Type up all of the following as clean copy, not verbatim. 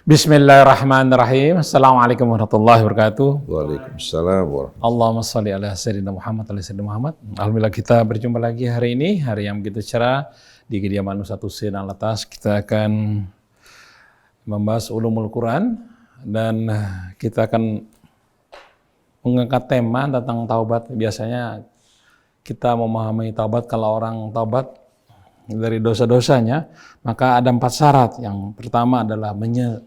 Bismillahirrahmanirrahim. Assalamualaikum warahmatullahi wabarakatuh. Waalaikumsalam warahmatullahi Allahumma sholli ala sayyidina Muhammad ala sayyidina Muhammad. Alhamdulillah kita berjumpa lagi hari ini, hari yang begitu cerah di kediaman Ustaz Husein Alatas. Kita akan membahas ulumul Quran dan kita akan mengangkat tema tentang taubat. Biasanya kita memahami taubat, kalau orang taubat dari dosa-dosanya, maka ada 4 syarat. Yang pertama adalah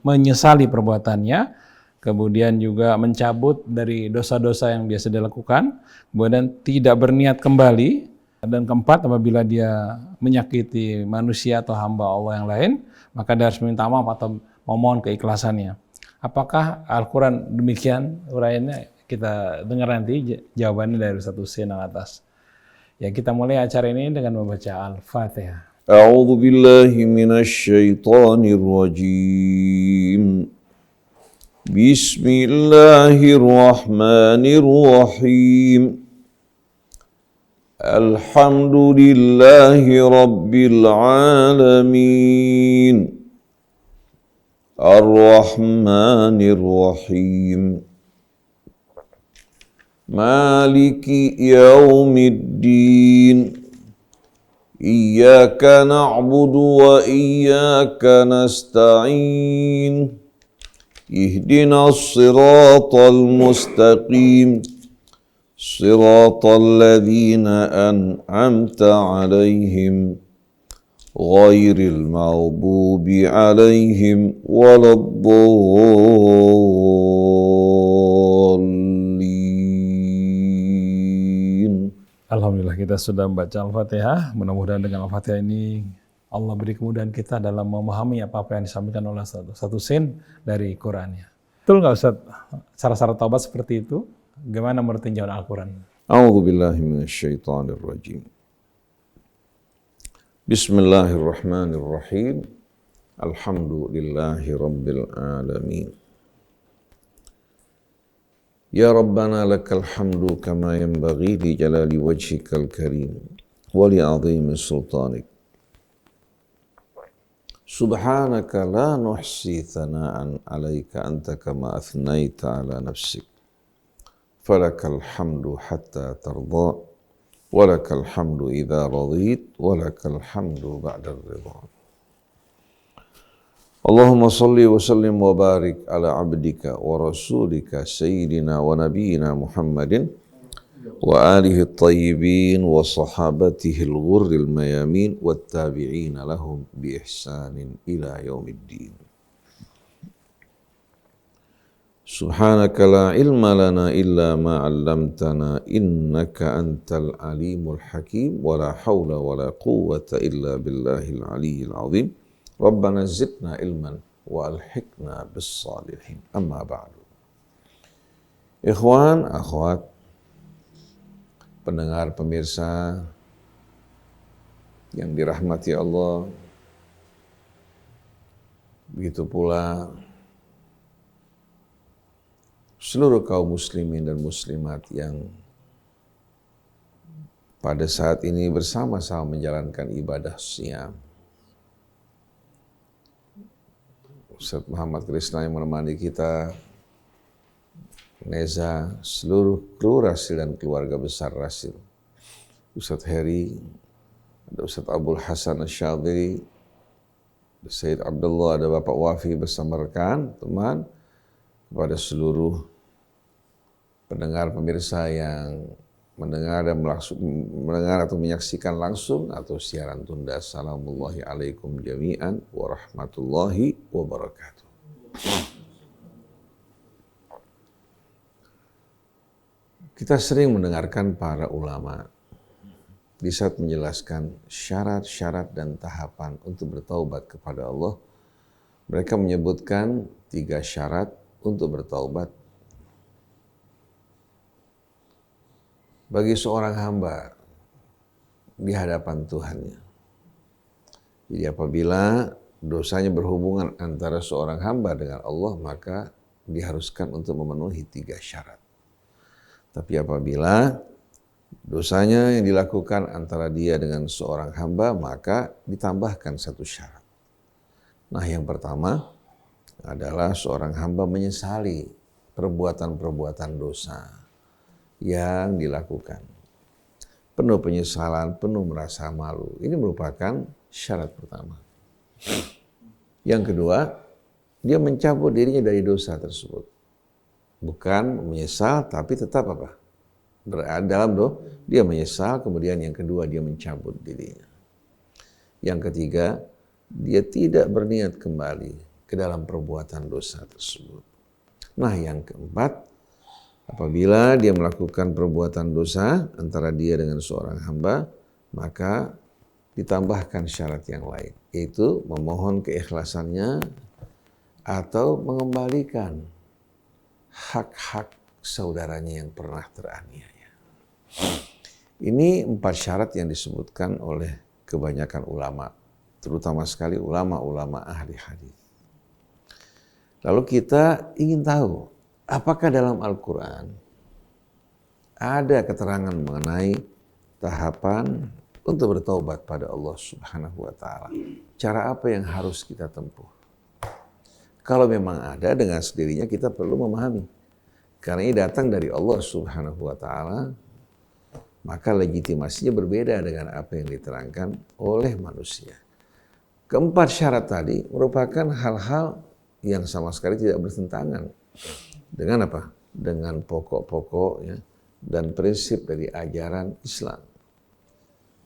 menyesali perbuatannya, kemudian juga mencabut dari dosa-dosa yang biasa dilakukan, kemudian tidak berniat kembali, dan keempat, apabila dia menyakiti manusia atau hamba Allah yang lain, maka dia harus minta maaf atau memohon keikhlasannya. Apakah Al-Quran demikian uraiannya? Kita dengar nanti jawabannya dari Ustaz Husein Alatas. Ya, kita mulai acara ini dengan membaca Al-Fatihah. A'udzu billahi minasy syaithanir rajim. Bismillahirrahmanirrahim. Alhamdulillahi rabbil alamin. Ar-Rahmanir Rahim. Maliki yaumiddin. Iyyaka na'budu wa iyyaka nasta'in. Ihdinas siratal mustaqim. Siratal ladzina an'amta 'alaihim ghairil maghdubi 'alaihim waladdallin. Alhamdulillah kita sudah membaca Al-Fatihah. Mudah-mudahan dengan Al-Fatihah ini Allah beri kemudahan kita dalam memahami apa-apa yang disampaikan oleh Ustaz Husein dari Qurannya. Betul nggak Ustaz? Cara-cara taubat seperti itu? Gimana menurut tinjauan Al-Quran? A'udzu billahi minasy syaithanir rajim. Bismillahirrahmanirrahim. Alhamdulillahi rabbil alamin. Ya Rabbana lakal hamdu kama yanbaghi li jalali wajhikal karim wa li 'azimi sultanik. Subhanaka la nuhsi thana'an 'alaika anta kama athnaita 'ala nafsik. Falakal hamdu hatta tarda wa lakal hamdu idza radit wa lakal hamdu ba'da ridha. Allahumma salli wa sallim wa barik ala abdika wa rasulika sayyidina wa nabiyyina Muhammadin wa alihi at-tayyibin wa sahabatihi al-ghurril mayamin wat tabi'ina lahum bi ihsanin ila yaumiddin. Subhanaka la ilma lana illa ma 'allamtana innaka antal alimul hakim wa la hawla wa la quwwata illa billahil aliyyil azim. Rabbana zidna ilman wa alhiqna bis salihin. Amma ba'du. Ikhwan, akhwat, pendengar, pemirsa yang dirahmati Allah, begitu pula seluruh kaum muslimin dan muslimat yang pada saat ini bersama-sama menjalankan ibadah siyam. Ustaz Muhammad Krisna yang menemani kita, Neza, seluruh kru Rasil dan keluarga besar Rasil, Ustaz Heri, ada Ustaz Abdul Hasan Asyadiri, Sayyid Abdullah, ada Bapak Wafi bersama rekan, teman, kepada seluruh pendengar pemirsa yang mendengar dan mendengar atau menyaksikan langsung atau siaran tunda. Assalamualaikum alaikum jami'an warahmatullahi wabarakatuh. Kita sering mendengarkan para ulama di saat menjelaskan syarat-syarat dan tahapan untuk bertaubat kepada Allah. Mereka menyebutkan 3 syarat untuk bertaubat bagi seorang hamba di hadapan Tuhannya. Jadi apabila dosanya berhubungan antara seorang hamba dengan Allah, maka diharuskan untuk memenuhi 3 syarat. Tapi apabila dosanya yang dilakukan antara dia dengan seorang hamba, maka ditambahkan 1 syarat. Nah, yang pertama adalah seorang hamba menyesali perbuatan-perbuatan dosa yang dilakukan. Penuh penyesalan, penuh merasa malu. Ini merupakan syarat pertama. Yang kedua, dia mencabut dirinya dari dosa tersebut. Bukan menyesal, tapi tetap apa? Berada dalam dia menyesal, kemudian yang kedua dia mencabut dirinya. Yang ketiga, dia tidak berniat kembali ke dalam perbuatan dosa tersebut. Nah, yang keempat, apabila dia melakukan perbuatan dosa antara dia dengan seorang hamba, maka ditambahkan syarat yang lain, yaitu memohon keikhlasannya atau mengembalikan hak-hak saudaranya yang pernah teraniaya. Ini 4 syarat yang disebutkan oleh kebanyakan ulama, terutama sekali ulama-ulama ahli hadis. Lalu kita ingin tahu, apakah dalam Al-Quran ada keterangan mengenai tahapan untuk bertaubat pada Allah Subhanahu wa Ta'ala? Cara apa yang harus kita tempuh? Kalau memang ada, dengan sendirinya kita perlu memahami. Karena ini datang dari Allah Subhanahu wa Ta'ala, maka legitimasinya berbeda dengan apa yang diterangkan oleh manusia. Keempat syarat tadi merupakan hal-hal yang sama sekali tidak bertentangan dengan apa? Dengan pokok-pokok ya, dan prinsip dari ajaran Islam.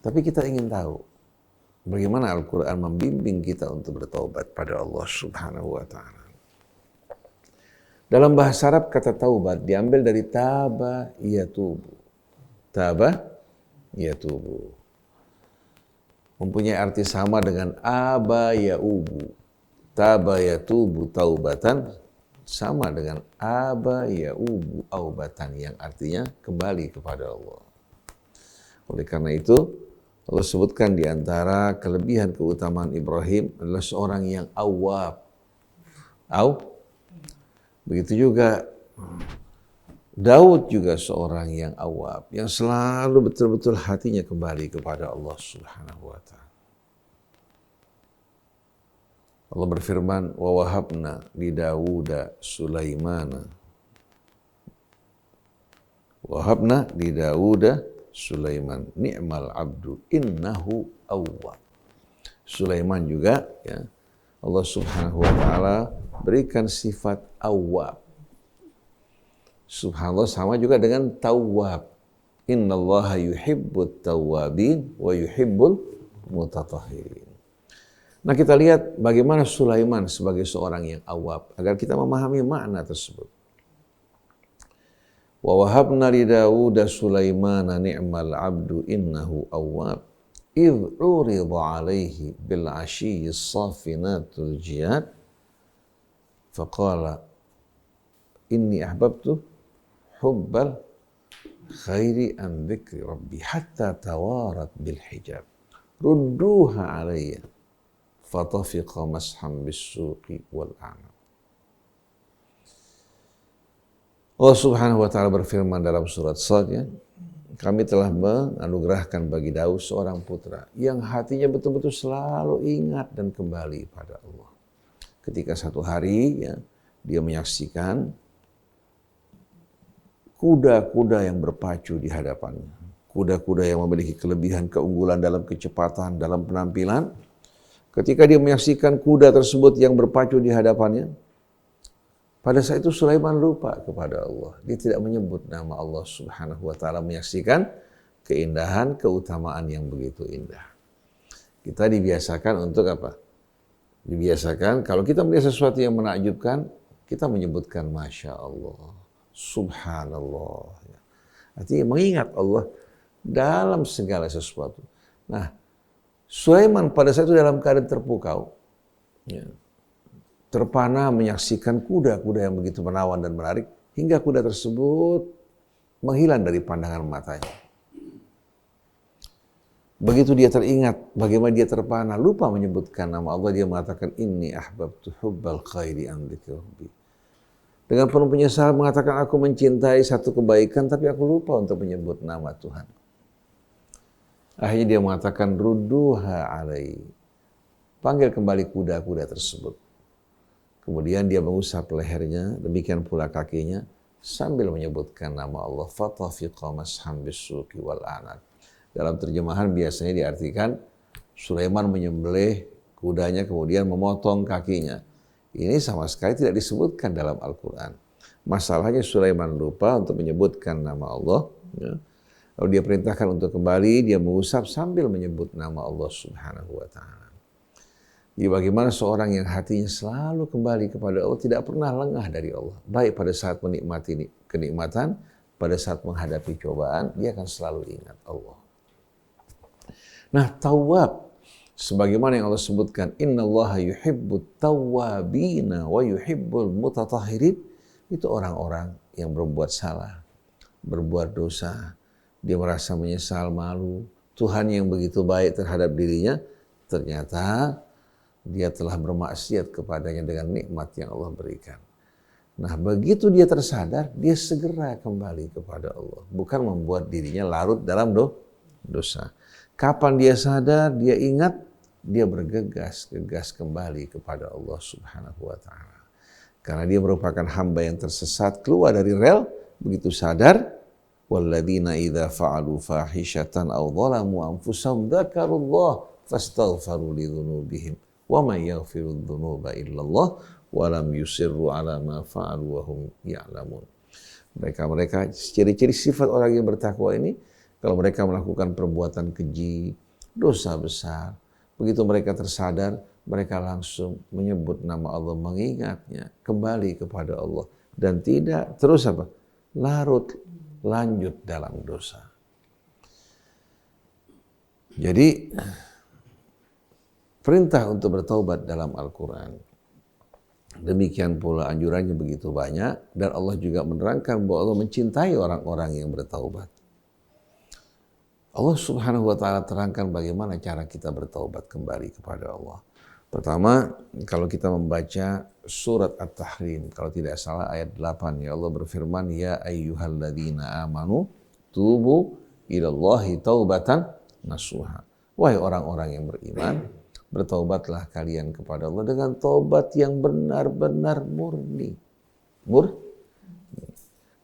Tapi kita ingin tahu bagaimana Al-Quran membimbing kita untuk bertaubat pada Allah Subhanahu wa Ta'ala. Dalam bahasa Arab kata taubat diambil dari taba yatubu. Taba yatubu. Mempunyai arti sama dengan aba yaubu. Taba yatubu taubatan sama dengan aba yaubu aubatan yang artinya kembali kepada Allah. Oleh karena itu Allah sebutkan di antara kelebihan keutamaan Ibrahim adalah seorang yang awwab. Begitu juga Daud juga seorang yang awwab, yang selalu betul-betul hatinya kembali kepada Allah Subhanahu wa Ta'ala. Allah berfirman, wa wahabna li Dawuda Sulaimana. Wahabna li Dawuda Sulaiman, ni'mal abdu innahu awwab. Sulaiman juga ya, Allah Subhanahu wa Ta'ala berikan sifat awwab. Subhanallah sama juga dengan tawwab. Innallaha yuhibbut tawwabin wa yuhibbul mutatahhirin. Nah, kita lihat bagaimana Sulaiman sebagai seorang yang awwab agar kita memahami makna tersebut. Wa wahabna li Dawuda Sulaimana ni'mal abdu innahu awwab. Idh urida alaihi bil ashiyyi safinatul jiyad faqala inni ahbabtu hubbal khairi an dzikri rabbi hatta tawarat bil hijab rudduha alayya fatafiqa masham bis-suqi wal a'nab. Allah Subhanahu wa Ta'ala berfirman dalam surat Sad, ya, kami telah menganugerahkan bagi Daud seorang putra yang hatinya betul-betul selalu ingat dan kembali pada Allah. Ketika satu hari ya, dia menyaksikan kuda-kuda yang berpacu di hadapannya. Kuda-kuda yang memiliki kelebihan keunggulan dalam kecepatan, dalam penampilan. Ketika dia menyaksikan kuda tersebut yang berpacu di hadapannya, pada saat itu Sulaiman lupa kepada Allah. Dia tidak menyebut nama Allah Subhanahu wa Ta'ala, menyaksikan keindahan, keutamaan yang begitu indah. Kita dibiasakan untuk apa? Dibiasakan kalau kita melihat sesuatu yang menakjubkan, kita menyebutkan Masya Allah, Subhanallah. Artinya mengingat Allah dalam segala sesuatu. Nah, Sulaiman pada saat itu dalam keadaan terpukau, ya, terpana menyaksikan kuda-kuda yang begitu menawan dan menarik, hingga kuda tersebut menghilang dari pandangan matanya. Begitu dia teringat bagaimana dia terpana, lupa menyebutkan nama Allah, dia mengatakan inni ahbabtu hubbal khairi an dzikri rabbi. Dengan penuh penyesalan mengatakan aku mencintai satu kebaikan tapi aku lupa untuk menyebut nama Tuhan. Akhirnya dia mengatakan rudduha alai. Panggil kembali kuda-kuda tersebut. Kemudian dia mengusap lehernya, demikian pula kakinya, sambil menyebutkan nama Allah. Fatafiqa masham bisuqi wal anad. Dalam terjemahan biasanya diartikan Sulaiman menyembelih kudanya kemudian memotong kakinya. Ini sama sekali tidak disebutkan dalam Al-Quran. Masalahnya Sulaiman lupa untuk menyebutkan nama Allah. Ya. Lalu dia perintahkan untuk kembali, dia mengusap sambil menyebut nama Allah Subhanahu wa Ta'ala. Jadi bagaimana seorang yang hatinya selalu kembali kepada Allah, tidak pernah lengah dari Allah. Baik pada saat menikmati kenikmatan, pada saat menghadapi cobaan, dia akan selalu ingat Allah. Nah, tawwab, sebagaimana yang Allah sebutkan, innallaha yuhibbut tawwabina wa yuhibbul mutatahhirin, itu orang-orang yang berbuat salah, berbuat dosa, dia merasa menyesal, malu, Tuhan yang begitu baik terhadap dirinya, ternyata dia telah bermaksiat kepadanya dengan nikmat yang Allah berikan. Nah, begitu dia tersadar, dia segera kembali kepada Allah. Bukan membuat dirinya larut dalam dosa. Kapan dia sadar, dia ingat, dia bergegas kembali kepada Allah Subhanahu wa Ta'ala. Karena dia merupakan hamba yang tersesat, keluar dari rel, begitu sadar, walladzina idza fa'alu fahishatan aw dhalamu anfusahum dzakarullah fastaghfaru lidzunubihim wa may yaghfiru dzunuba illallah wa lam yusirru ala ma fa'alu wa hum ya'lamun. Mereka ciri-ciri sifat orang yang bertakwa ini, kalau mereka melakukan perbuatan keji, dosa besar, begitu mereka tersadar, mereka langsung menyebut nama Allah, mengingatnya, kembali kepada Allah, dan tidak terus larut, lanjut dalam dosa. Jadi perintah untuk bertaubat dalam Al-Quran, demikian pula anjurannya begitu banyak, dan Allah juga menerangkan bahwa Allah mencintai orang-orang yang bertaubat. Allah Subhanahu wa Ta'ala terangkan bagaimana cara kita bertaubat kembali kepada Allah. Pertama, kalau kita membaca surat At-Tahrim, kalau tidak salah ayat 8, ya Allah berfirman, ya ayyuhalladzina amanu tubu ilallahi taubatan nasuha. Wahai orang-orang yang beriman, bertaubatlah kalian kepada Allah dengan taubat yang benar-benar murni.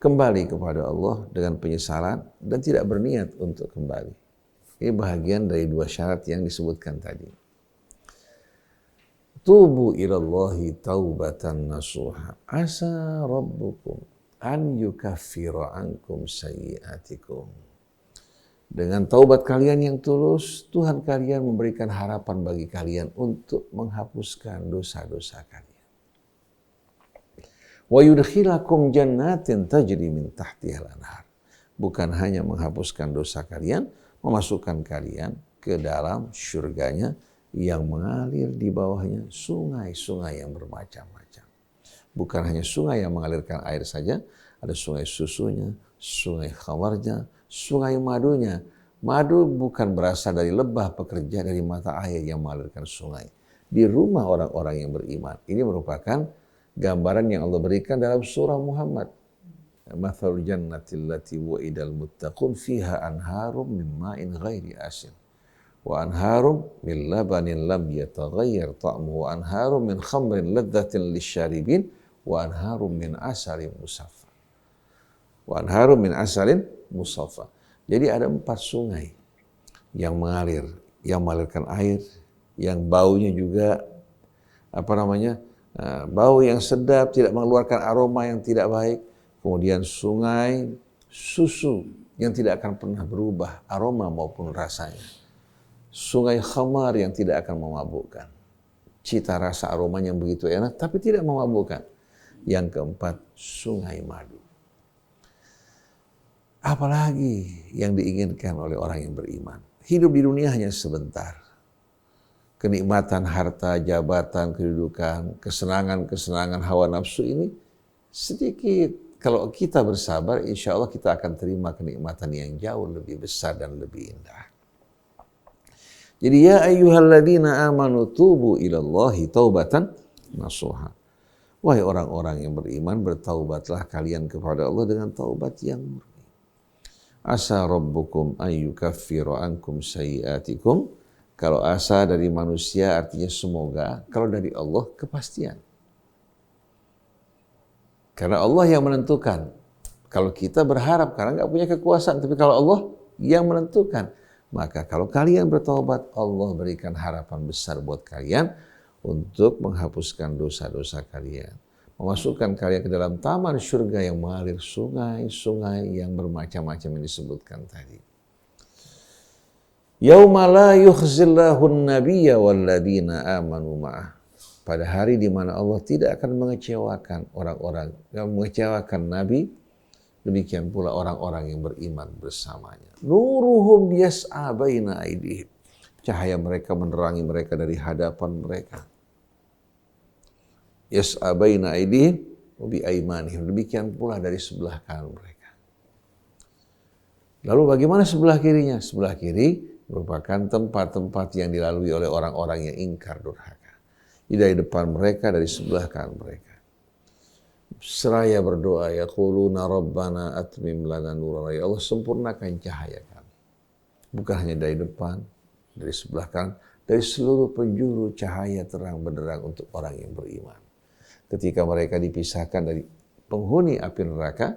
Kembali kepada Allah dengan penyesalan dan tidak berniat untuk kembali. Ini bahagian dari dua syarat yang disebutkan tadi. Tubu ilallahi taubatan nasuha. Asa rabbukum an yukaffira ankum sayyiatikum. Dengan taubat kalian yang tulus, Tuhan kalian memberikan harapan bagi kalian untuk menghapuskan dosa-dosa kalian. Wa yudkhilakum jannatin tajri min tahtihal anhar. Bukan hanya menghapuskan dosa kalian, memasukkan kalian ke dalam syurganya yang mengalir di bawahnya sungai-sungai yang bermacam-macam. Bukan hanya sungai yang mengalirkan air saja, ada sungai susunya, sungai khamarnya, sungai madunya. Madu bukan berasal dari lebah pekerja dari mata air yang mengalirkan sungai. Di rumah orang-orang yang beriman. Ini merupakan gambaran yang Allah berikan dalam surah Muhammad. Mathalul jannati allati wa'idal muttaqun fiha anharum min ma'in ghairi asin. Wa anharum min labanin lam yataghayyar ta'muhu wa anharum min khamrin ladzatin lisyaribin wa anharum min asalin musaffa. Wa anharum min asalin musaffa. Jadi ada 4 sungai yang mengalir, yang mengalirkan air, yang baunya juga bau yang sedap, tidak mengeluarkan aroma yang tidak baik. Kemudian sungai susu yang tidak akan pernah berubah aroma maupun rasanya. Sungai khamar yang tidak akan memabukkan. Cita rasa aromanya yang begitu enak tapi tidak memabukkan. Yang keempat, sungai madu. Apalagi yang diinginkan oleh orang yang beriman? Hidup di dunia hanya sebentar. Kenikmatan harta, jabatan, kedudukan, kesenangan hawa nafsu ini sedikit. Kalau kita bersabar, insya Allah kita akan terima kenikmatan yang jauh lebih besar dan lebih indah. Jadi ya ayyuhalladzina amanu tubu ilallahi taubatan nasuha. Wahai orang-orang yang beriman, bertaubatlah kalian kepada Allah dengan taubat yang murni. Asa rabbukum ayyukaffira ankum sayyiatikum. Kalau asa dari manusia artinya semoga, kalau dari Allah kepastian. Karena Allah yang menentukan. Kalau kita berharap karena nggak punya kekuasaan, tapi kalau Allah yang menentukan, maka kalau kalian bertobat, Allah berikan harapan besar buat kalian untuk menghapuskan dosa-dosa kalian, memasukkan kalian ke dalam taman surga yang mengalir sungai-sungai yang bermacam-macam yang disebutkan tadi. Yauma la yukhzillahu an-nabiyya walladzina amanu ma'ah. Pada hari di mana Allah tidak akan mengecewakan orang-orang yang mengecewakan Nabi, demikian pula orang-orang yang beriman bersamanya. Nuruhum yas'a baina aydihim. Cahaya mereka menerangi mereka dari hadapan mereka. Yas'a baina aydihim wa bi aymanihim. Demikian pula dari sebelah kanan mereka. Lalu bagaimana sebelah kirinya? Sebelah kiri merupakan tempat-tempat yang dilalui oleh orang-orang yang ingkar durhaka. Dari depan mereka, dari sebelah kanan mereka. Seraya berdoa, yaquluna rabbana atmim lana nurana. Ya Allah, sempurnakan cahaya kami. Bukan hanya dari depan, dari sebelah kanan, dari seluruh penjuru cahaya terang benderang untuk orang yang beriman. Ketika mereka dipisahkan dari penghuni api neraka,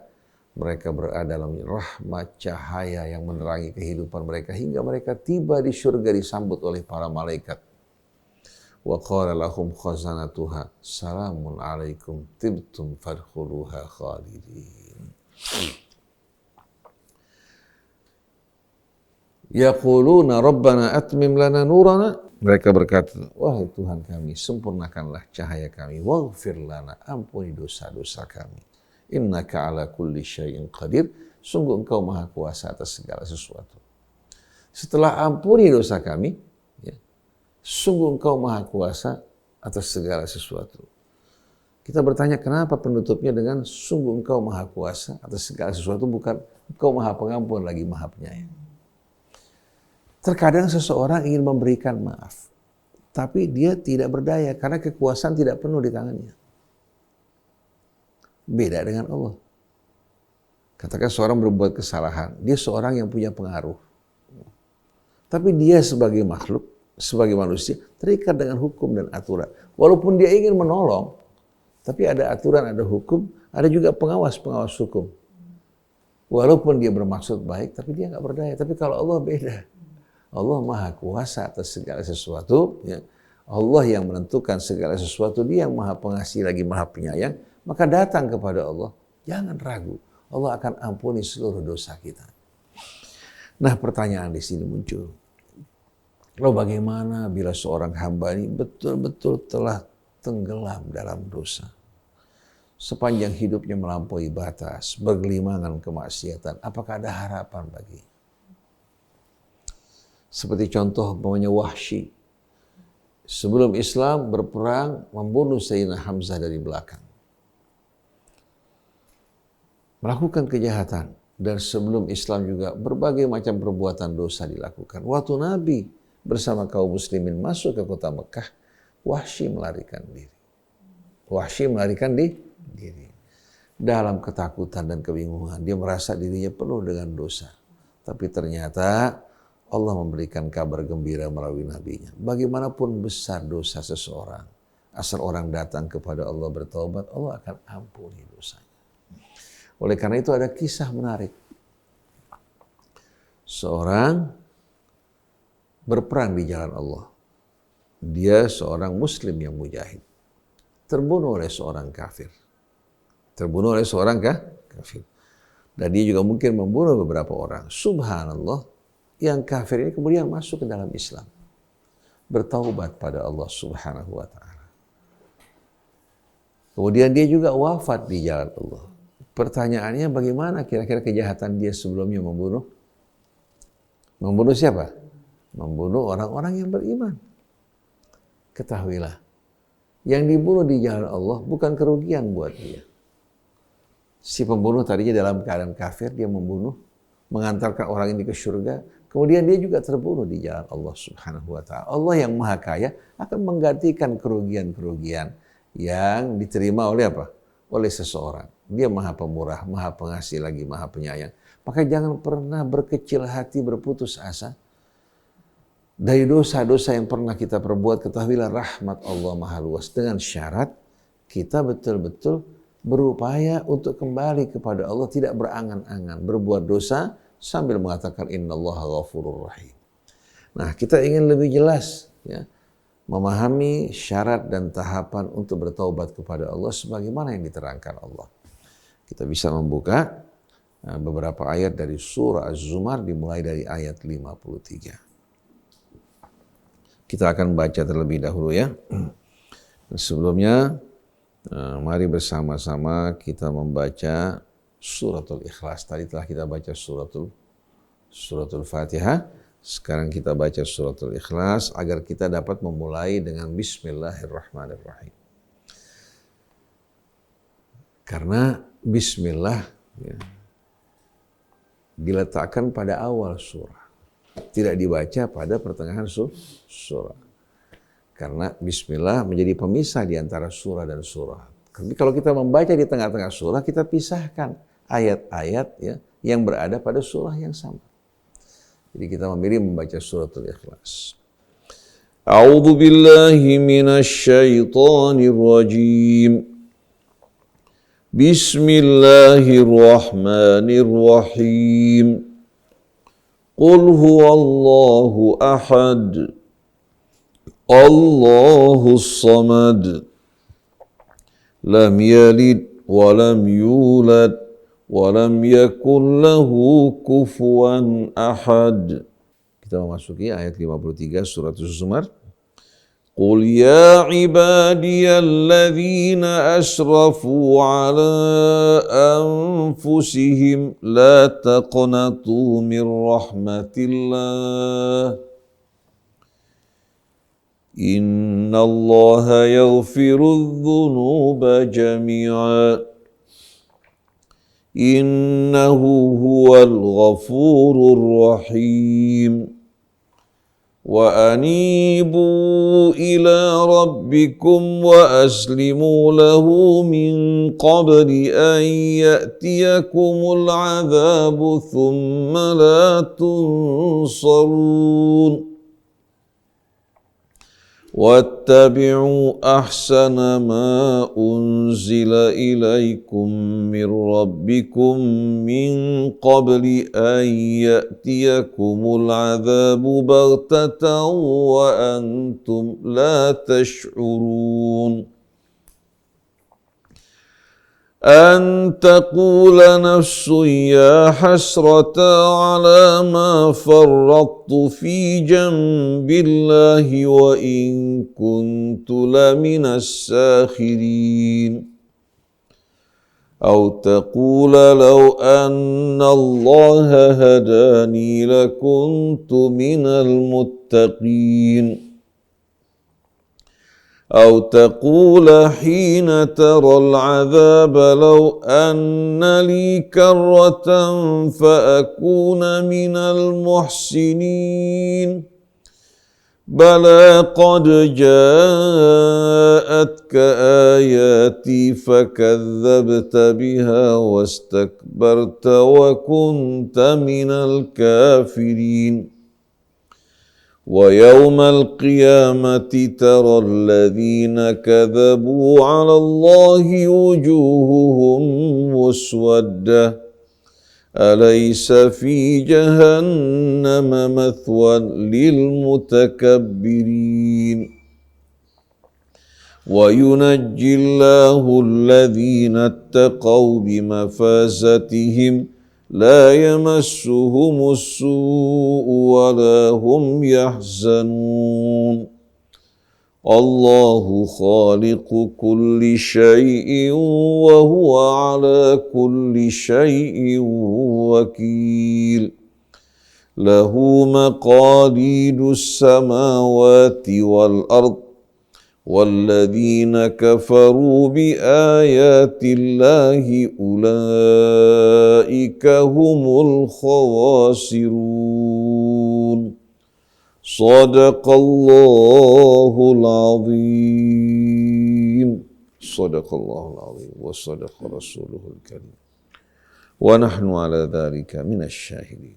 mereka berada dalam rahmat cahaya yang menerangi kehidupan mereka hingga mereka tiba di surga disambut oleh para malaikat. Wa qala lahum khazanatuha salamun alaikum tibtum fadkhuluha khalidin. Yaquluna rabbana atmim lana nurana. Mereka berkata, wahai Tuhan kami, sempurnakanlah cahaya kami. Waghfir lana, ampuni dosa-dosa kami. Innaka ala kulli syai'in qadir. Sungguh engkau maha kuasa atas segala sesuatu. Setelah ampuni dosa kami, sungguh engkau maha kuasa atas segala sesuatu. Kita bertanya kenapa penutupnya dengan sungguh engkau maha kuasa atas segala sesuatu, bukan engkau maha pengampun lagi maha penyayang. Terkadang seseorang ingin memberikan maaf, tapi dia tidak berdaya karena kekuasaan tidak penuh di tangannya. Beda dengan Allah. Katakan seorang berbuat kesalahan, dia seorang yang punya pengaruh. Tapi dia sebagai makhluk, sebagai manusia, terikat dengan hukum dan aturan. Walaupun dia ingin menolong, tapi ada aturan, ada hukum, ada juga pengawas-pengawas hukum. Walaupun dia bermaksud baik, tapi dia nggak berdaya. Tapi kalau Allah beda. Allah maha kuasa atas segala sesuatu. Ya. Allah yang menentukan segala sesuatu. Dia yang maha pengasih lagi maha penyayang. Maka datang kepada Allah. Jangan ragu. Allah akan ampuni seluruh dosa kita. Nah, pertanyaan di sini muncul. Lalu bagaimana bila seorang hamba ini betul-betul telah tenggelam dalam dosa? Sepanjang hidupnya melampaui batas, bergelimangan kemaksiatan, apakah ada harapan baginya? Seperti contoh umpamanya Wahsy. Sebelum Islam berperang membunuh Sayyidina Hamzah dari belakang. Melakukan kejahatan. Dan sebelum Islam juga berbagai macam perbuatan dosa dilakukan. Waktu Nabi bersama kaum muslimin masuk ke kota Mekah, Wahsy melarikan diri. Wahsy melarikan diri. Dalam ketakutan dan kebingungan, dia merasa dirinya penuh dengan dosa. Tapi ternyata Allah memberikan kabar gembira melalui nabinya. Bagaimanapun besar dosa seseorang, asal orang datang kepada Allah bertobat, Allah akan ampuni dosanya. Oleh karena itu ada kisah menarik. Seorang berperang di jalan Allah. Dia seorang muslim yang mujahid. Terbunuh oleh seorang kafir. Terbunuh oleh seorang kafir. Dan dia juga mungkin membunuh beberapa orang. Subhanallah. Yang kafir ini kemudian masuk ke dalam Islam. Bertaubat pada Allah subhanahu wa ta'ala. Kemudian dia juga wafat di jalan Allah. Pertanyaannya bagaimana kira-kira kejahatan dia sebelumnya membunuh? Membunuh siapa? Membunuh orang-orang yang beriman. Ketahuilah, yang dibunuh di jalan Allah bukan kerugian buat dia. Si pembunuh tadinya dalam keadaan kafir, dia membunuh, mengantarkan orang ini ke surga, kemudian dia juga terbunuh di jalan Allah subhanahu wa ta'ala. Allah yang maha kaya akan menggantikan kerugian-kerugian yang diterima oleh apa? Oleh seseorang. Dia maha pemurah, maha pengasih lagi, maha penyayang. Maka jangan pernah berkecil hati, berputus asa. Dari dosa-dosa yang pernah kita perbuat, ketahuilah rahmat Allah maha luas. Dengan syarat kita betul-betul berupaya untuk kembali kepada Allah, tidak berangan-angan, berbuat dosa sambil mengatakan innallaha ghafurur rahim. Nah, kita ingin lebih jelas ya, memahami syarat dan tahapan untuk bertaubat kepada Allah sebagaimana yang diterangkan Allah. Kita bisa membuka beberapa ayat dari surah Az-Zumar dimulai dari ayat 53. Kita akan baca terlebih dahulu ya. Sebelumnya mari bersama-sama kita membaca suratul Ikhlas. Tadi telah kita baca suratul Fatihah. Sekarang kita baca suratul Ikhlas agar kita dapat memulai dengan Bismillahirrahmanirrahim. Karena Bismillah ya, diletakkan pada awal surah, tidak dibaca pada pertengahan surah. Karena Bismillah menjadi pemisah di antara surah dan surah. Tapi kalau kita membaca di tengah-tengah surah, kita pisahkan ayat-ayat ya, yang berada pada surah yang sama. Jadi kita memilih membaca suratul Ikhlas. A'udzu billahi minasy syaithanir rajim. Bismillahirrahmanirrahim. Qul huwallahu ahad. Allahus samad. Lam yalid wa lam yulad wa lam yakul lahu kufuwan ahad. Kita memasuki ayat 53 surat Az-Zumar. Qul ya ibadiyalladzina asrafu ala anfusihim la taqnatu min rahmatillah. Innallaha yaghfirudz dzunuba jami'a. Innahu huwal ghafurur rahim. وأنيبوا إلى ربكم وأسلموا له من قبل أن يأتيكم العذاب ثم لا تنصرون واتبعوا أحسن ما أنزل إليكم من ربكم من قبل أن يأتيكم العذاب بغتة وأنتم لا تشعرون أن تقول نفس يا حسرة على ما فرطت في جنب الله وإن كنت لمن الساخرين أو تقول لو أن الله هداني لكنت من المتقين أو تقول حين ترى العذاب لو أن لي كرة فأكون من المحسنين بلى قد جاءتك آياتي فكذبت بها واستكبرت وكنت من الكافرين ويوم القيامة ترى الذين كذبوا على الله وجوههم مسودة أليس في جهنم مثوى للمتكبرين وينجي الله الذين اتقوا بمفازتهم لا يمسهم السوء ولا هم يحزنون الله خالق كل شيء وهو على كل شيء وكيل له مقاليد السماوات والأرض والذين كفروا بآيات الله أولئك هم الخاسرون صدق الله العظيم صدق الله العظيم وصدق رسوله الكريم ونحن على ذلك من الشاهدين.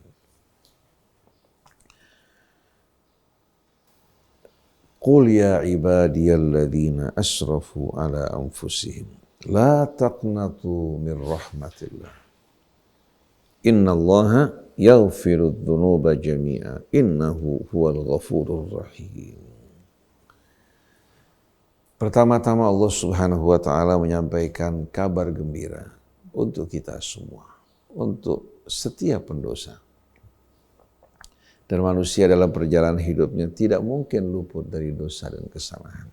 قل يا عبادي الذين أسرفوا على أنفسهم La taqnatu min rahmatillah. Innallaha yaghfiru dzunuba jami'a. Innahu huwal ghafurur rahim. Pertama-tama Allah Subhanahu wa taala menyampaikan kabar gembira untuk kita semua, untuk setiap pendosa. Dan manusia dalam perjalanan hidupnya tidak mungkin luput dari dosa dan kesalahan.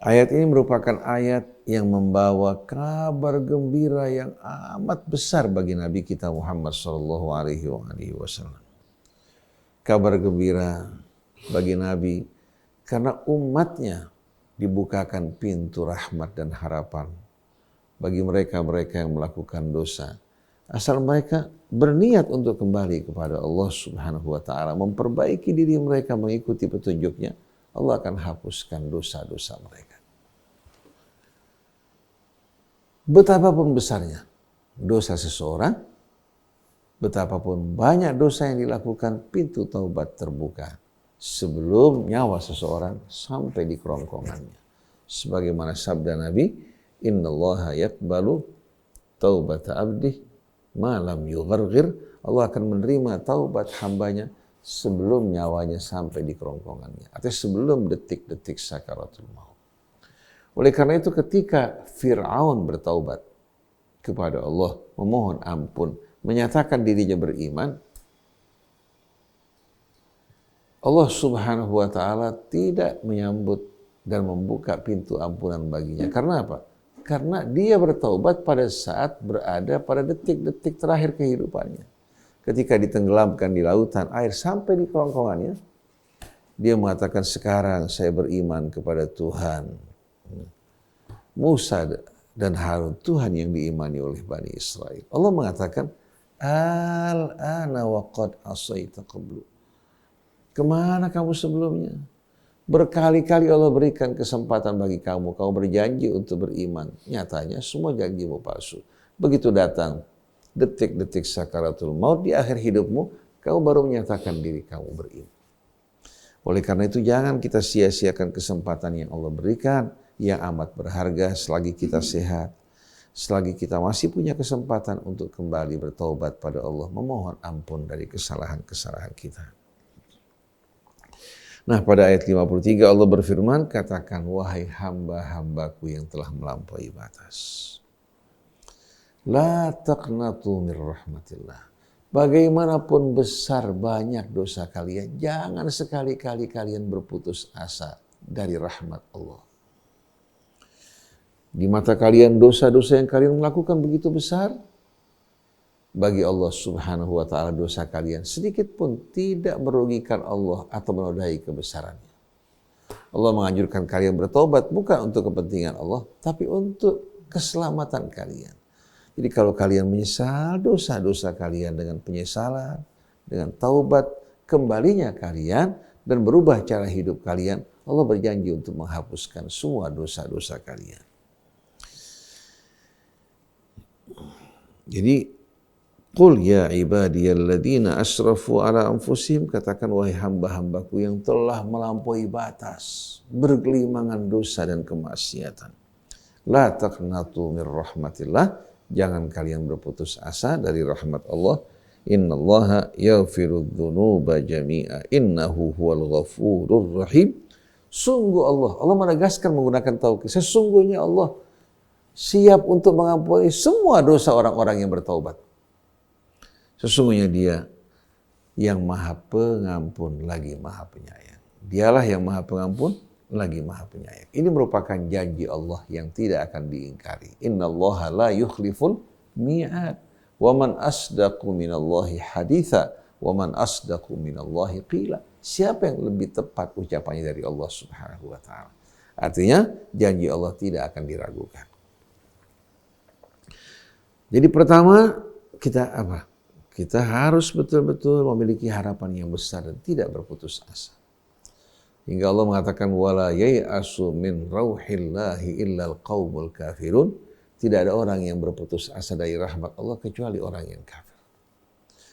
Ayat ini merupakan ayat yang membawa kabar gembira yang amat besar bagi Nabi kita Muhammad sallallahu alaihi wasallam. Kabar gembira bagi Nabi karena umatnya dibukakan pintu rahmat dan harapan bagi mereka-mereka yang melakukan dosa. Asal mereka berniat untuk kembali kepada Allah Subhanahu wa taala, memperbaiki diri mereka, mengikuti petunjuknya, Allah akan hapuskan dosa-dosa mereka. Betapapun besarnya dosa seseorang, betapapun banyak dosa yang dilakukan, pintu taubat terbuka sebelum nyawa seseorang sampai di kerongkongannya. Sebagaimana sabda Nabi, innallaha yaqbalu taubata abdih ma lam yugharghir. Allah akan menerima taubat hambanya sebelum nyawanya sampai di kerongkongannya, atau sebelum detik-detik sakaratul maut. Oleh karena itu ketika Fir'aun bertaubat kepada Allah, memohon ampun, menyatakan dirinya beriman, Allah Subhanahu wa taala tidak menyambut dan membuka pintu ampunan baginya. Karena apa? Karena dia bertaubat pada saat berada pada detik-detik terakhir kehidupannya. Ketika ditenggelamkan di lautan air sampai di kerongkongannya, dia mengatakan, sekarang saya beriman kepada Tuhan Musa dan Harun, Tuhan yang diimani oleh Bani Israel. Allah mengatakan, al-ana wa qad asaita qablu. Kemana kamu sebelumnya? Berkali-kali Allah berikan kesempatan bagi kamu. Kamu berjanji untuk beriman. Nyatanya semua janjimu palsu. Begitu datang detik-detik sakaratul maut di akhir hidupmu, kamu baru menyatakan diri kamu beriman. Oleh karena itu jangan kita sia-siakan kesempatan yang Allah berikan, yang amat berharga selagi kita sehat, selagi kita masih punya kesempatan untuk kembali bertaubat pada Allah, memohon ampun dari kesalahan-kesalahan kita. Nah, pada ayat 53 Allah berfirman, katakan, wahai hamba-hambaku yang telah melampaui batas, la taqnatu min rahmatillah. Bagaimanapun besar banyak dosa kalian, jangan sekali-kali kalian berputus asa dari rahmat Allah. Di mata kalian dosa-dosa yang kalian melakukan begitu besar, bagi Allah Subhanahu wa taala dosa kalian sedikit pun tidak merugikan Allah atau menodai kebesarannya. Allah menganjurkan kalian bertobat bukan untuk kepentingan Allah, tapi untuk keselamatan kalian. Jadi kalau kalian menyesal dosa-dosa kalian dengan penyesalan, dengan taubat, kembalinya kalian dan berubah cara hidup kalian, Allah berjanji untuk menghapuskan semua dosa-dosa kalian. Jadi, qul ya ibadiyalladzina asrafu ala anfusihim, katakan wahai hamba-hambaku yang telah melampaui batas, bergelimangan dosa dan kemaksiatan. La taqnatu min rahmatillah, jangan kalian berputus asa dari rahmat Allah. Innallaha yaghfiru dzunuba jami'a, innahu huwal ghafurur rahim. Sungguh Allah menegaskan menggunakan taukid, sesungguhnya Allah siap untuk mengampuni semua dosa orang-orang yang bertaubat. Sesungguhnya Dia yang Maha Pengampun lagi Maha Penyayang. Dialah yang Maha Pengampun lagi Maha Penyayang. Ini merupakan janji Allah yang tidak akan diingkari. Innallaha la yukhliful mi'ad. Wa man asdaqu minallahi haditha. Wa man asdaqu minallahi qila. Siapa yang lebih tepat ucapannya dari Allah Subhanahu wa taala? Artinya janji Allah tidak akan diragukan. Jadi pertama kita apa? Kita harus betul-betul memiliki harapan yang besar dan tidak berputus asa. Hingga Allah mengatakan wala yai'asu min rauhillahi illal qaumul kafirun. Tidak ada orang yang berputus asa dari rahmat Allah kecuali orang yang kafir.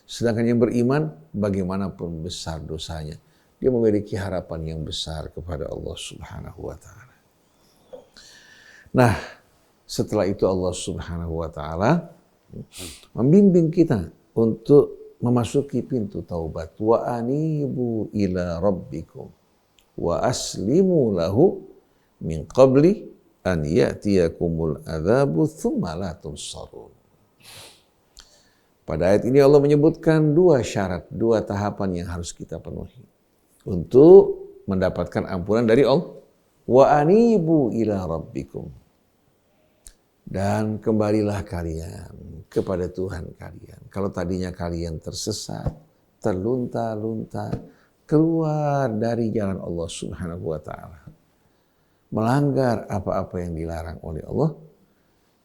Sedangkan yang beriman, bagaimanapun besar dosanya, dia memiliki harapan yang besar kepada Allah Subhanahu wa taala. Nah, Setelah itu Allah Subhanahu wa taala membimbing kita untuk memasuki pintu taubat. Wa anibu ila rabbikum wa aslimu lahu min qabli an ya'tiyakumul adzabu tsumma la tunsarun. Pada ayat ini Allah menyebutkan dua syarat, dua tahapan yang harus kita penuhi untuk mendapatkan ampunan dari Allah. Wa anibu ila rabbikum. Dan kembalilah kalian kepada Tuhan kalian. Kalau tadinya kalian tersesat, terlunta-lunta, keluar dari jalan Allah Subhanahu wa taala, melanggar apa-apa yang dilarang oleh Allah,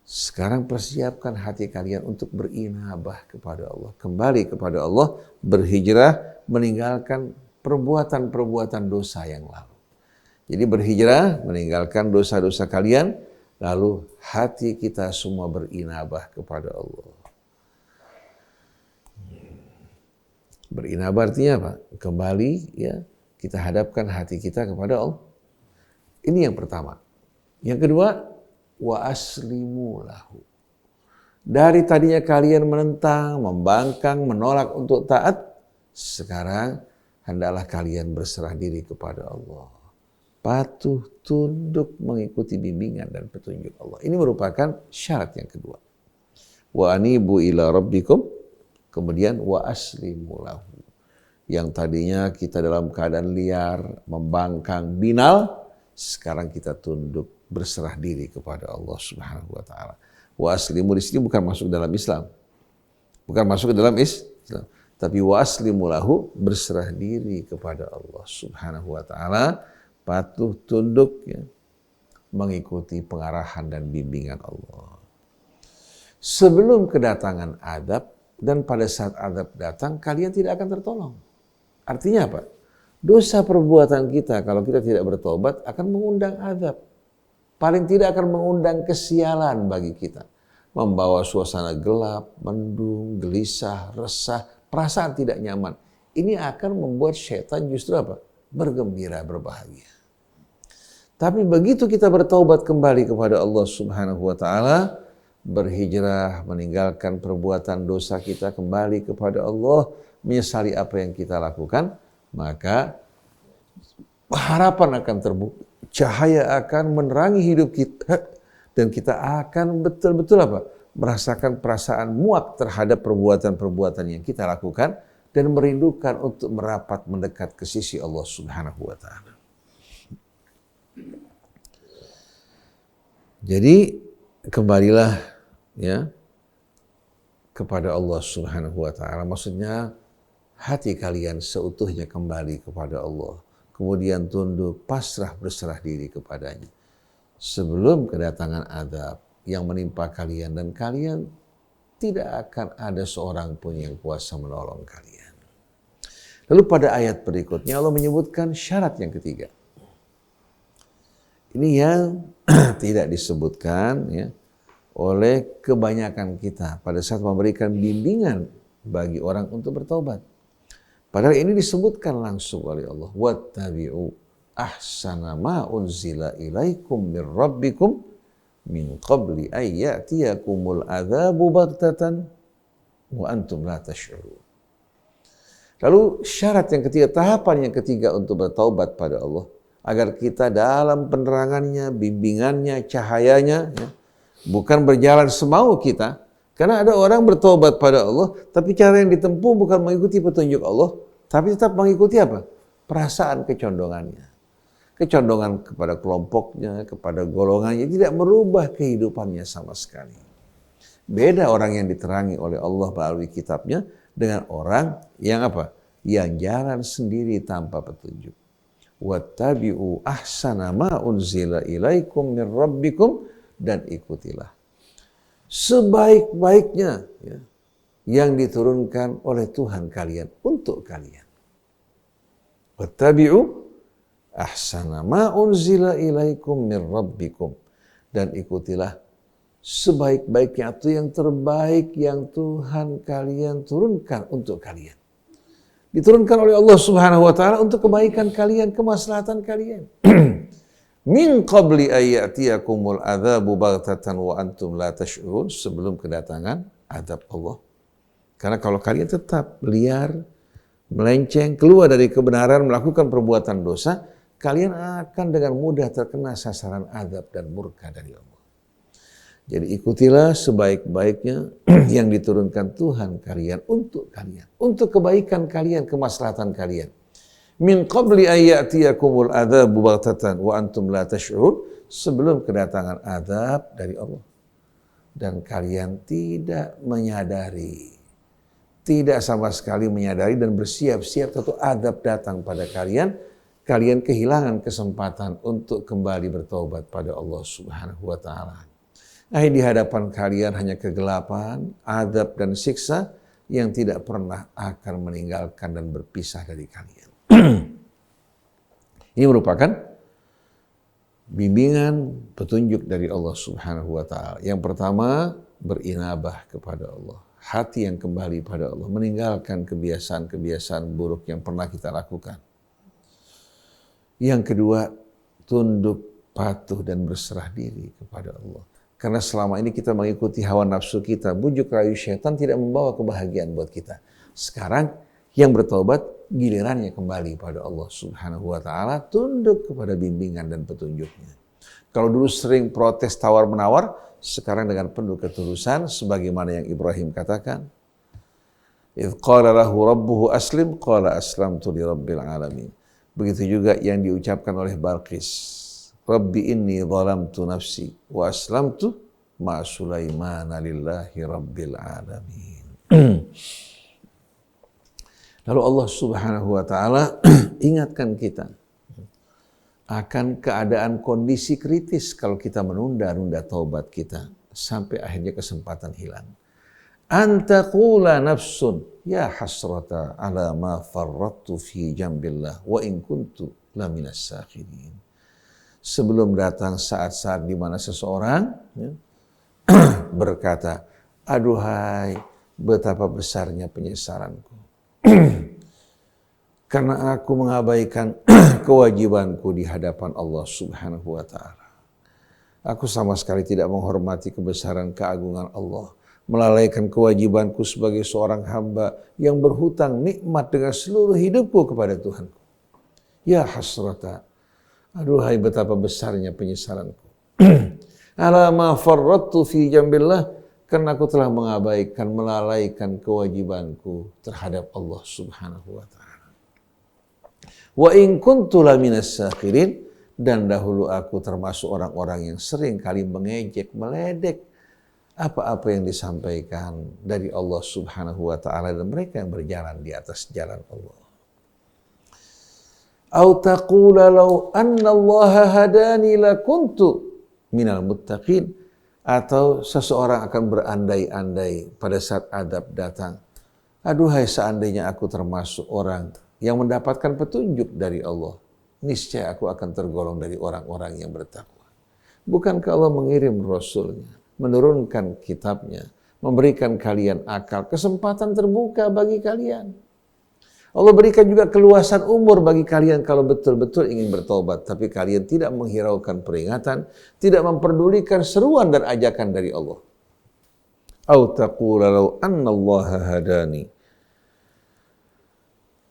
sekarang persiapkan hati kalian untuk berinabah kepada Allah, kembali kepada Allah, berhijrah, meninggalkan perbuatan-perbuatan dosa yang lalu. Jadi berhijrah, meninggalkan dosa-dosa kalian, lalu hati kita semua berinabah kepada Allah. Berinabah artinya apa? Kembali, ya, kita hadapkan hati kita kepada Allah. Ini yang pertama. Yang kedua, wa aslimu lahu. Dari tadinya kalian menentang, membangkang, menolak untuk taat, sekarang hendaklah kalian berserah diri kepada Allah. Patuh, tunduk, mengikuti bimbingan dan petunjuk Allah. Ini merupakan syarat yang kedua. Wa anibu ila rabbikum, kemudian wa aslimu lahu. Yang tadinya kita dalam keadaan liar, membangkang, binal, sekarang kita tunduk, berserah diri kepada Allah Subhanahu wa taala. Wa aslimu di sini bukan masuk dalam Islam. Bukan masuk ke dalam Islam, tapi wa aslimu lahu, berserah diri kepada Allah Subhanahu wa taala. Patuh, tunduk, ya, mengikuti pengarahan dan bimbingan Allah. Sebelum kedatangan azab dan pada saat azab datang, kalian tidak akan tertolong. Artinya apa? Dosa perbuatan kita kalau kita tidak bertobat akan mengundang azab. Paling tidak akan mengundang kesialan bagi kita. Membawa suasana gelap, mendung, gelisah, resah, perasaan tidak nyaman. Ini akan membuat syaitan justru apa? Bergembira, berbahagia. Tapi begitu kita bertaubat kembali kepada Allah Subhanahu wa taala, berhijrah, meninggalkan perbuatan dosa kita, kembali kepada Allah, menyesali apa yang kita lakukan, maka harapan akan terbuka, cahaya akan menerangi hidup kita, dan kita akan betul-betul apa? Merasakan perasaan muak terhadap perbuatan-perbuatan yang kita lakukan dan merindukan untuk merapat mendekat ke sisi Allah Subhanahu wa taala. Jadi kembalilah, ya, kepada Allah Subhanahu wa taala. Maksudnya hati kalian seutuhnya kembali kepada Allah. Kemudian tunduk, pasrah, berserah diri kepadanya. Sebelum kedatangan azab yang menimpa kalian, dan kalian tidak akan ada seorang pun yang kuasa menolong kalian. Lalu pada ayat berikutnya Allah menyebutkan syarat yang ketiga. Ini yang tidak disebutkan, ya, oleh kebanyakan kita pada saat memberikan bimbingan bagi orang untuk bertobat. Padahal ini disebutkan langsung oleh Allah. Wattabi'u ahsana ma unzila ilaikum min rabbikum min qabli ay ya'tiyakumul adzabu baghtatan wa antum la tash'urun. Lalu syarat yang ketiga, tahapan yang ketiga untuk bertaubat pada Allah, agar kita dalam penerangannya, bimbingannya, cahayanya, ya, bukan berjalan semau kita. Karena ada orang bertobat pada Allah, tapi cara yang ditempuh bukan mengikuti petunjuk Allah, tapi tetap mengikuti apa? Perasaan kecondongannya. Kecondongan kepada kelompoknya, kepada golongannya, tidak merubah kehidupannya sama sekali. Beda orang yang diterangi oleh Allah melalui kitabnya dengan orang yang apa? Yang jalan sendiri tanpa petunjuk. Wattabi'u ahsana ma unzila ilaikum min rabbikum, dan ikutilah sebaik-baiknya, ya, yang diturunkan oleh Tuhan kalian untuk kalian. Wattabi'u ahsana ma unzila ilaikum min rabbikum, dan ikutilah sebaik-baiknya, itu yang terbaik yang Tuhan kalian turunkan untuk kalian. Diturunkan oleh Allah Subhanahu wa taala untuk kebaikan kalian, kemaslahatan kalian. min qabli ayyatiyakumul adzabu baghtatan wa antum la tash'urun, sebelum kedatangan azab Allah. Karena kalau kalian tetap liar, melenceng, keluar dari kebenaran, melakukan perbuatan dosa, kalian akan dengan mudah terkena sasaran azab dan murka dari Allah. Jadi ikutilah sebaik-baiknya yang diturunkan Tuhan kalian, untuk kebaikan kalian, kemaslahatan kalian. Min qabli ayyatiyakumul adzabu baghtatan wa antum la tash'urun, sebelum kedatangan azab dari Allah dan kalian tidak menyadari, tidak sama sekali menyadari dan bersiap-siap tentu azab datang pada kalian, kalian kehilangan kesempatan untuk kembali bertaubat pada Allah Subhanahu wa taala. Di hadapan kalian hanya kegelapan, azab dan siksa yang tidak pernah akan meninggalkan dan berpisah dari kalian. Ini merupakan bimbingan, petunjuk dari Allah Subhanahu wa taala. Yang pertama, berinabah kepada Allah. Hati yang kembali pada Allah, meninggalkan kebiasaan-kebiasaan buruk yang pernah kita lakukan. Yang kedua, tunduk, patuh dan berserah diri kepada Allah. Karena selama ini kita mengikuti hawa nafsu kita, bujuk rayu syaitan tidak membawa kebahagiaan buat kita. Sekarang yang bertobat, gilirannya kembali pada Allah Subhanahu wa taala, tunduk kepada bimbingan dan petunjuknya. Kalau dulu sering protes tawar-menawar, sekarang dengan penuh ketulusan sebagaimana yang Ibrahim katakan. Idz qala lahu rabbuhu aslim qala aslamtu li rabbil alamin. Begitu juga yang diucapkan oleh Balqis. Rabbi inni zalamtu nafsi wa aslamtu ma Sulaimana lillahi rabbil alamin. Lalu Allah Subhanahu wa taala ingatkan kita akan keadaan kondisi kritis kalau kita menunda-nunda taubat kita sampai akhirnya kesempatan hilang. Antaqula nafsun ya hasrata ala ma farrattu fi jambillah wa in kuntu laminas sakhirin. Sebelum datang saat-saat di mana seseorang berkata, aduhai betapa besarnya penyesalanku. Karena aku mengabaikan kewajibanku di hadapan Allah Subhanahu wa taala. Aku sama sekali tidak menghormati kebesaran keagungan Allah, melalaikan kewajibanku sebagai seorang hamba yang berhutang nikmat dengan seluruh hidupku kepada Tuhanku. Ya hasrata, aduhai betapa besarnya penyesalanku. Ala ma farrattu fi jambillah, karena aku telah mengabaikan, melalaikan kewajibanku terhadap Allah Subhanahu wa taala. Wa in kuntu laminas sakhirin, dan dahulu aku termasuk orang-orang yang sering kali mengejek, meledek apa-apa yang disampaikan dari Allah Subhanahu wa taala dan mereka yang berjalan di atas jalan Allah. Au taqula law anna Allah hadani lakuntu minal muttaqin, atau seseorang akan berandai-andai pada saat azab datang. Aduhai seandainya aku termasuk orang yang mendapatkan petunjuk dari Allah, niscaya aku akan tergolong dari orang-orang yang bertakwa. Bukankah Allah mengirim Rasulnya, menurunkan kitabnya, memberikan kalian akal, kesempatan terbuka bagi kalian. Allah berikan juga keluasan umur bagi kalian kalau betul-betul ingin bertobat. Tapi kalian tidak menghiraukan peringatan, tidak memperdulikan seruan dan ajakan dari Allah. Au taqula law anna Allah hadani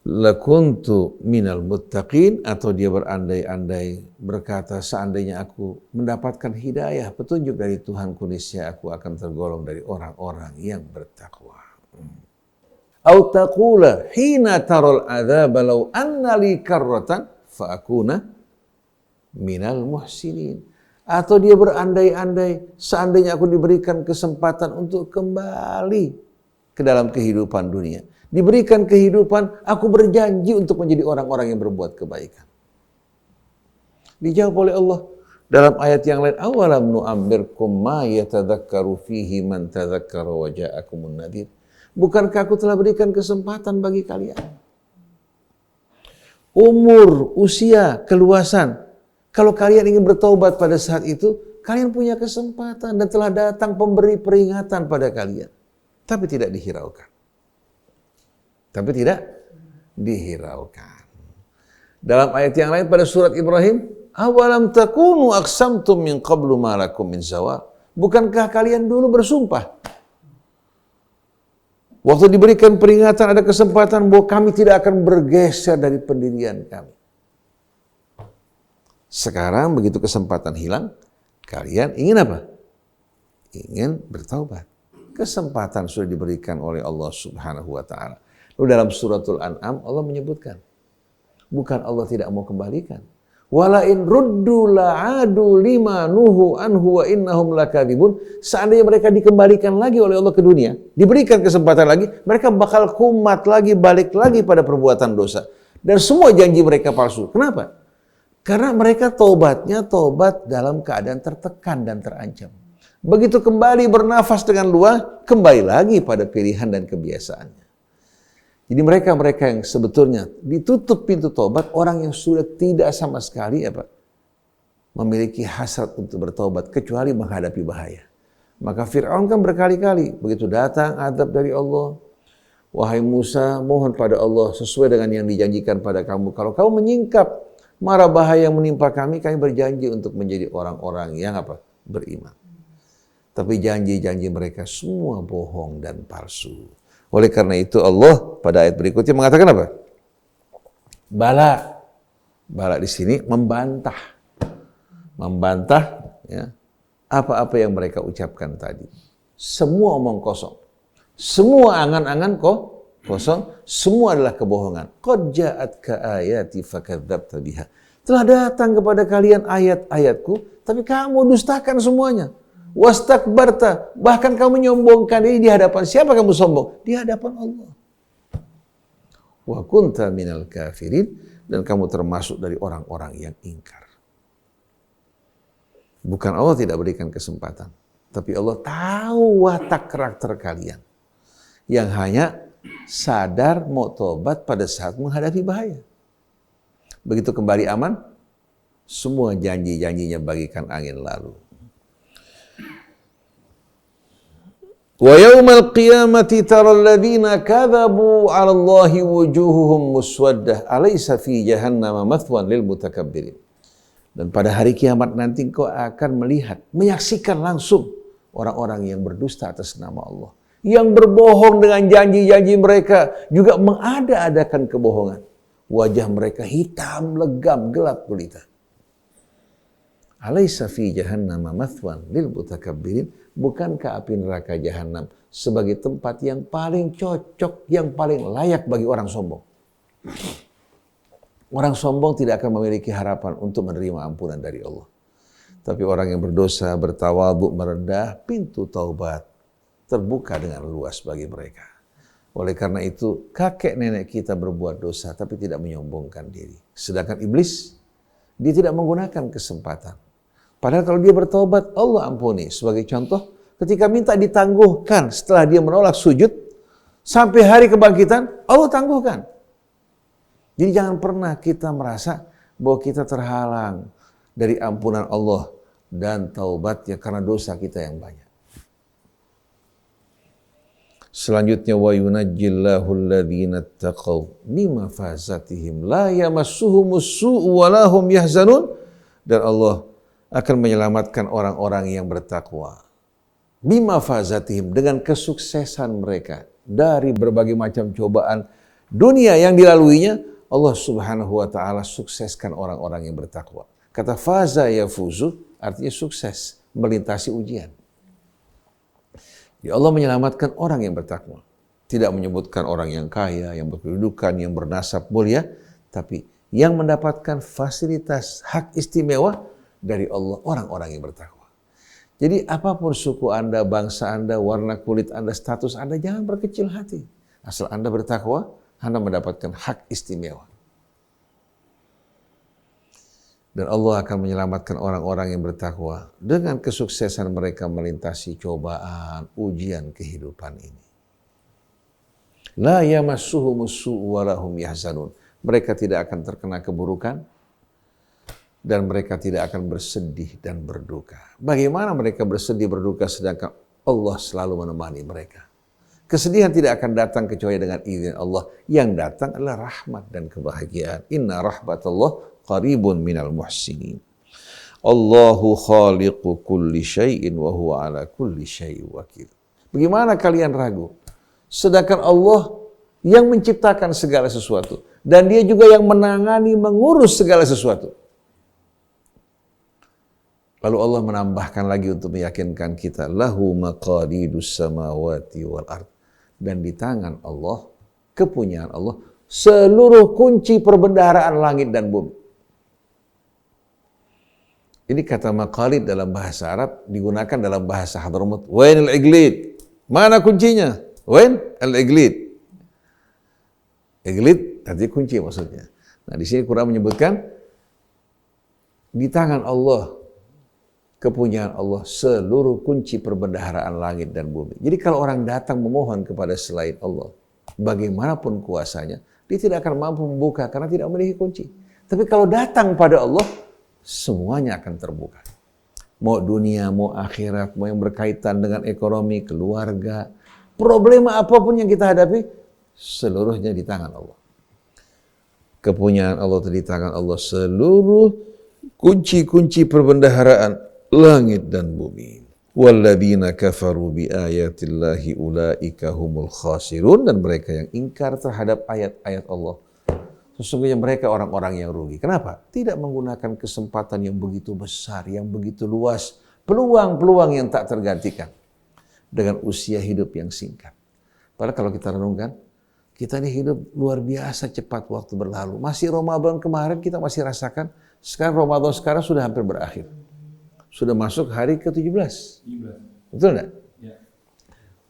lakuntu minal muttaqin, atau dia berandai-andai berkata seandainya aku mendapatkan hidayah, petunjuk dari Tuhanku, niscaya aku akan tergolong dari orang-orang yang bertakwa. Au taqula hina taral adzaba law anna li karratan fa akuna minal muhsinin, atau dia berandai-andai seandainya aku diberikan kesempatan untuk kembali ke dalam kehidupan dunia, diberikan kehidupan, aku berjanji untuk menjadi orang-orang yang berbuat kebaikan. Dijawab oleh Allah dalam ayat yang lain, awalam nu'amirkum ma yatadzakkaru fihi man tadzakkara wa ja'akumun nadhir. Bukankah aku telah berikan kesempatan bagi kalian? Umur, usia, keluasan. Kalau kalian ingin bertaubat pada saat itu, kalian punya kesempatan dan telah datang pemberi peringatan pada kalian. Tapi tidak dihiraukan. Dalam ayat yang lain pada surat Ibrahim, Awalam takunu aqsamtum min qablu ma lakum min zawal. Bukankah kalian dulu bersumpah? Waktu diberikan peringatan, ada kesempatan bahwa kami tidak akan bergeser dari pendirian kami. Sekarang begitu kesempatan hilang, kalian ingin apa? Ingin bertaubat. Kesempatan sudah diberikan oleh Allah Subhanahu wa taala. Lalu dalam suratul An'am Allah menyebutkan, bukan Allah tidak mau kembalikan. Wala in ruddu la'adu lima nuhu anhu wa innahum lakadzibun. Seandainya mereka dikembalikan lagi oleh Allah ke dunia, diberikan kesempatan lagi, mereka bakal kumat lagi, balik lagi pada perbuatan dosa. Dan semua janji mereka palsu. Kenapa? Karena mereka tobatnya tobat dalam keadaan tertekan dan terancam. Begitu kembali bernafas dengan luas, kembali lagi pada pilihan dan kebiasaannya. Jadi mereka-mereka yang sebetulnya ditutup pintu tobat, orang yang sudah tidak sama sekali memiliki hasrat untuk bertobat kecuali menghadapi bahaya. Maka Fir'aun kan berkali-kali begitu datang azab dari Allah, wahai Musa, mohon pada Allah sesuai dengan yang dijanjikan pada kamu. Kalau kamu menyingkap mara bahaya yang menimpa kami berjanji untuk menjadi orang-orang yang beriman. Tapi janji-janji mereka semua bohong dan palsu. Oleh karena itu Allah pada ayat berikutnya mengatakan apa? Bala. Bala di sini membantah. Membantah ya, apa-apa yang mereka ucapkan tadi. Semua omong kosong. Semua angan-angan kosong. Semua adalah kebohongan. Qad ja'atka ayati fakadzdzabta biha. Telah datang kepada kalian ayat-ayatku, tapi kamu dustakan semuanya. Wastakbarta, bahkan kamu menyombongkan diri di hadapan siapa kamu sombong? Di hadapan Allah. Wa kunta minal kafirin, dan kamu termasuk dari orang-orang yang ingkar. Bukan Allah tidak berikan kesempatan, tapi Allah tahu watak karakter kalian yang hanya sadar mau tobat pada saat menghadapi bahaya. Begitu kembali aman, semua janji-janjinya bagikan angin lalu. Wa yaumal qiyamati taral ladzina kadzabu 'ala Allahi wujuhuhum muswaddah alaysa fi jahannama mathwan lil mutakabbirin. Dan pada hari kiamat nanti engkau akan melihat, menyaksikan langsung orang-orang yang berdusta atas nama Allah, yang berbohong dengan janji-janji mereka, juga mengada-adakan kebohongan. Wajah mereka hitam, legam, gelap gulita. Alaysa fi jahannama mathwan lil mutakabbirin. Bukankah api neraka jahanam sebagai tempat yang paling cocok, yang paling layak bagi orang sombong? Orang sombong tidak akan memiliki harapan untuk menerima ampunan dari Allah. Tapi orang yang berdosa, bertawadhu, merendah, pintu taubat terbuka dengan luas bagi mereka. Oleh karena itu, kakek nenek kita berbuat dosa tapi tidak menyombongkan diri. Sedangkan iblis, dia tidak menggunakan kesempatan. Padahal kalau dia bertobat, Allah ampuni. Sebagai contoh, ketika minta ditangguhkan setelah dia menolak sujud, sampai hari kebangkitan, Allah tangguhkan. Jadi jangan pernah kita merasa bahwa kita terhalang dari ampunan Allah dan taubatnya karena dosa kita yang banyak. Selanjutnya, wa yunajjillahu alladhina taqaw bimafazatihim la yamassuhumus su'u wa lahum yahzanun. Dan Allah akan menyelamatkan orang-orang yang bertakwa. Bimafazatihim, dengan kesuksesan mereka dari berbagai macam cobaan dunia yang dilaluinya, Allah Subhanahu wa taala sukseskan orang-orang yang bertakwa. Kata faza yafuzu artinya sukses, melintasi ujian. Ya Allah menyelamatkan orang yang bertakwa. Tidak menyebutkan orang yang kaya, yang berkedudukan, yang bernasab mulia, tapi yang mendapatkan fasilitas hak istimewa dari Allah, orang-orang yang bertakwa. Jadi apapun suku Anda, bangsa Anda, warna kulit Anda, status Anda, jangan berkecil hati. Asal Anda bertakwa, Anda mendapatkan hak istimewa. Dan Allah akan menyelamatkan orang-orang yang bertakwa dengan kesuksesan mereka melintasi cobaan, ujian kehidupan ini. La yamassuhumus su'u wa lahum yahzanun. Mereka tidak akan terkena keburukan dan mereka tidak akan bersedih dan berduka. Bagaimana mereka bersedih berduka sedangkan Allah selalu menemani mereka? Kesedihan tidak akan datang kecuali dengan izin Allah. Yang datang adalah rahmat dan kebahagiaan. Inna rahmatallah qaribun minal muhsinin. Allahu khaliqu kulli syai'in wa huwa ala kulli syai'in wakil. Bagaimana kalian ragu? Sedangkan Allah yang menciptakan segala sesuatu. Dan dia juga yang menangani, mengurus segala sesuatu. Lalu Allah menambahkan lagi untuk meyakinkan kita, lahu maqalidus samawati wal ard. Dan di tangan Allah, kepunyaan Allah, seluruh kunci perbendaharaan langit dan bumi. Ini kata maqalid dalam bahasa Arab digunakan dalam bahasa Hadramut. Wain al-iglid. Mana kuncinya? Wain al-iglid. Iglid artinya kunci maksudnya. Nah, di sini Quran menyebutkan di tangan Allah, kepunyaan Allah, seluruh kunci perbendaharaan langit dan bumi. Jadi kalau orang datang memohon kepada selain Allah, bagaimanapun kuasanya, dia tidak akan mampu membuka karena tidak memiliki kunci. Tapi kalau datang pada Allah, semuanya akan terbuka. Mau dunia, mau akhirat, mau yang berkaitan dengan ekonomi, keluarga, problema apapun yang kita hadapi, seluruhnya di tangan Allah. Kepunyaan Allah di tangan Allah, seluruh kunci-kunci perbendaharaan langit dan bumi. Walladzina kafaru bi ayatillahi ulaika humul khasirun, dan mereka yang ingkar terhadap ayat-ayat Allah, sesungguhnya mereka orang-orang yang rugi. Kenapa? Tidak menggunakan kesempatan yang begitu besar, yang begitu luas, peluang-peluang yang tak tergantikan dengan usia hidup yang singkat. Padahal kalau kita renungkan, kita ini hidup luar biasa cepat waktu berlalu. Masih Ramadan kemarin kita masih rasakan, sekarang Ramadan sekarang sudah hampir berakhir. Sudah masuk hari ke-17. Betul enggak? Ya.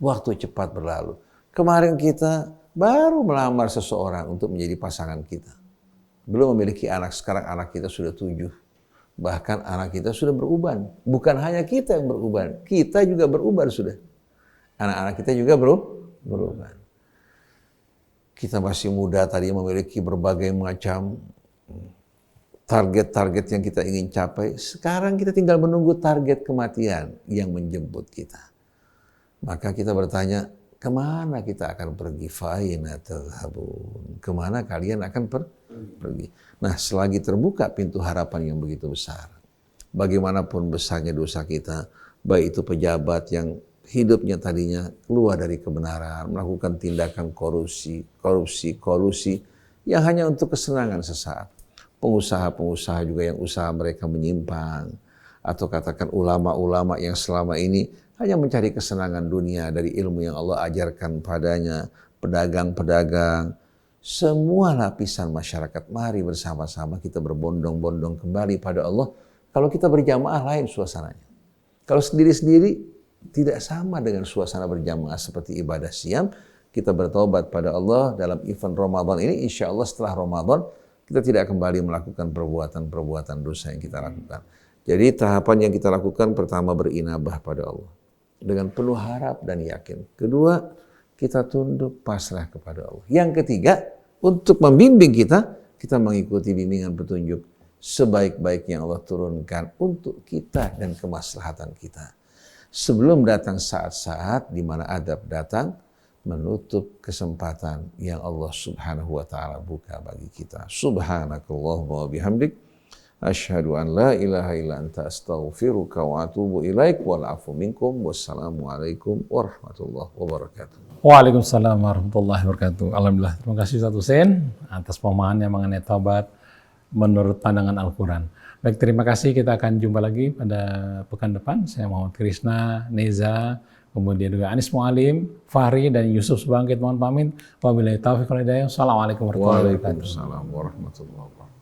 Waktu cepat berlalu. Kemarin kita baru melamar seseorang untuk menjadi pasangan kita. Belum memiliki anak, sekarang anak kita sudah 7. Bahkan anak kita sudah beruban. Bukan hanya kita yang beruban, kita juga beruban sudah. Anak-anak kita juga beruban. Kita masih muda tadi memiliki berbagai macam target-target yang kita ingin capai. Sekarang kita tinggal menunggu target kematian yang menjemput kita. Maka kita bertanya, kemana kita akan pergi? Faina tadhhabun. Kemana kalian akan pergi? Nah, selagi terbuka pintu harapan yang begitu besar, bagaimanapun besarnya dosa kita, baik itu pejabat yang hidupnya tadinya keluar dari kebenaran, melakukan tindakan kolusi yang hanya untuk kesenangan sesaat. Pengusaha-pengusaha juga yang usaha mereka menyimpang, atau katakan ulama-ulama yang selama ini hanya mencari kesenangan dunia dari ilmu yang Allah ajarkan padanya, pedagang-pedagang, semua lapisan masyarakat, mari bersama-sama kita berbondong-bondong kembali pada Allah. Kalau kita berjamaah lain suasananya. Kalau sendiri-sendiri tidak sama dengan suasana berjamaah seperti ibadah siam. Kita bertobat pada Allah dalam event Ramadan ini, insya Allah setelah Ramadan kita tidak kembali melakukan perbuatan-perbuatan dosa yang kita lakukan. Jadi tahapan yang kita lakukan, pertama berinabah pada Allah dengan penuh harap dan yakin. Kedua, kita tunduk pasrah kepada Allah. Yang ketiga, untuk membimbing kita mengikuti bimbingan petunjuk sebaik-baik yang Allah turunkan untuk kita dan kemaslahatan kita. Sebelum datang saat-saat di mana adab datang, menutup kesempatan yang Allah Subhanahu wa taala buka bagi kita. Subhanakallahumma wa bihamdik, asyhadu an la ilaha illa anta astaghfiruka wa atubu ilaik, wal afu minkum, wassalamualaikum warahmatullahi wabarakatuh. Waalaikumsalam warahmatullahi wabarakatuh. Alhamdulillah, terima kasih Ustaz Hussein atas pemahamannya mengenai taubat menurut pandangan Al-Quran. Baik, terima kasih. Kita akan jumpa lagi pada pekan depan. Saya Muhammad Krishna, Neza, kemudian juga Anis Mualim, Fahri, dan Yusuf Subangkit. Mohon pamit. Wabillahi taufiq wal hidayah. Assalamualaikum warahmatullahi wabarakatuh. Waalaikumsalam warahmatullahi wabarakatuh.